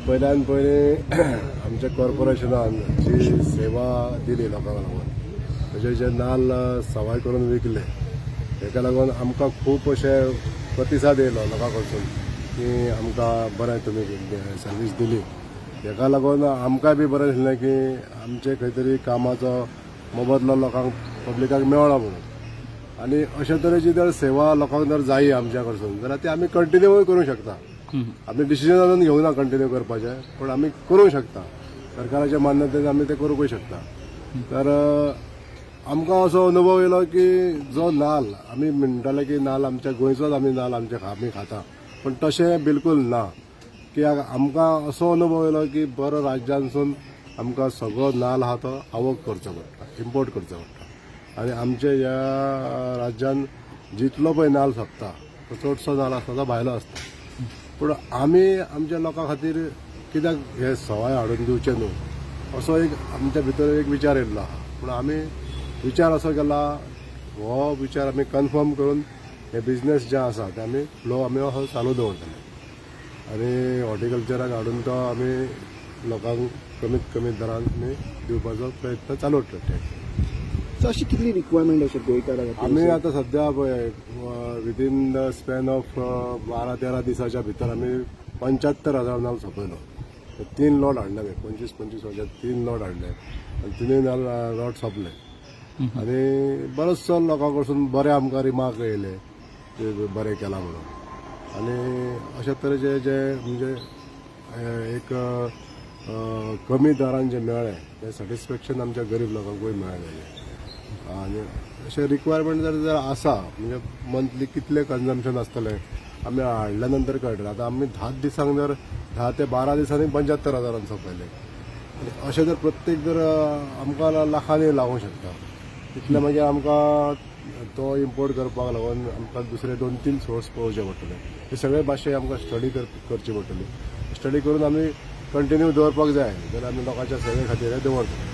पहिल्यान पयलीं आमच्या कॉर्पोरेशनान जी सेवा दिली लोकांक लागून म्हणजे जे नाल्ल सवाय करून विकले ताका लागून आमकां खूब अशे प्रतिसाद येयलो लोकां कडसून की आमकां बरें तुमी सर्वीस दिली ताका लागून आमकांय बी बरें दिसलें की आमचे खंय तरी कामाचो मोबदलो लोकांक पब्लिकाक मेळ्ळो म्हणून आनी अशे तरेची जर सेवा लोकांक जर जायी आमच्या कडसून जाल्यार ती आमी कंटिन्यूय करूंक शकता. आमी डिसिजन घेवना कंटिन्यू करपाचें पण आमी करूंक शकता. सरकाराच्या मान्यतेन आमी ते करूंकय शकता. तर आमकां असो अनुभव येयलो की जो नाल्ल आमी म्हणटाले की नाल्ल आमच्या गोंयचोच आमी नाल्ल आमी खाता पण तशें बिलकूल ना. कित्याक आमकां असो अनुभव येयलो की बरो राज्यांसून आमकां सगळो नाल्ल आहा तो आवक करचो पडटा, इम्पोर्ट करचो पडटा आनी आमच्या ह्या राज्यान जितलो पळय नाल्ल सोंपता तो चडसो नाल्ल आसता तो भायलो आसता. पूण आमी आमच्या लोकां खातीर कित्याक हे सवाय हाडून दिवचे न्हू असो एक आमच्या भितर एक विचार येयल्लो आहा. पूण आमी विचार असो केला हो विचार आमी कन्फर्म करून हे बिझनेस जे आसा ते आमी फ्लो आमी असो चालू दवरतले आनी हॉर्टिकल्चराक हाडून तो आमी लोकांक कमीत कमी दरान आमी दिवपाचो प्रयत्न चालू दवरतले. सो अशी कितली रिक्वायरमेंट अशी गोंयकारांक आमी आतां सध्या पळय विदीन द स्पॅन ऑफ 12-13 दिसाच्या भितर आमी 75,000 नाल्ल सोंपयलो. 3 लॉट हाडले 25 वर्षात 3 लॉट हाडले आनी 3 लॉट सोंपले आनी बरोचसो लोकां कडसून बरे आमकां रिमार्क येयले बरें केलां म्हणून आनी अशा तरेचे जे म्हणजे एक कमी दरान जे मेळ्ळे ते सॅटिस्फॅक्शन आमच्या गरीब लोकांकूय मेळ्ळें. आनी अशे रिक्वायरमेंट जर आसा म्हणजे मंथली कितले कन्जम्पशन आसतलें आमी हाडल्या नंतर कळटलें. आतां आमी 10 दिसांक जर 10 ते 12 दिसांनी 75,000 सोंपयले आनी अशें जर प्रत्येक जर आमकां लाखांनी लागूंक शकता तितले मागीर आमकां तो इम्पोर्ट करपाक लागून आमकां दुसरे 2-3 सोर्स पळोवचे पडटले. हे सगळे भाशे आमकां स्टडी करची पडटली. स्टडी करून आमी कंटिन्यू दवरपाक जाय जाल्यार आमी लोकांच्या सेवे खातीर हे दवरतले.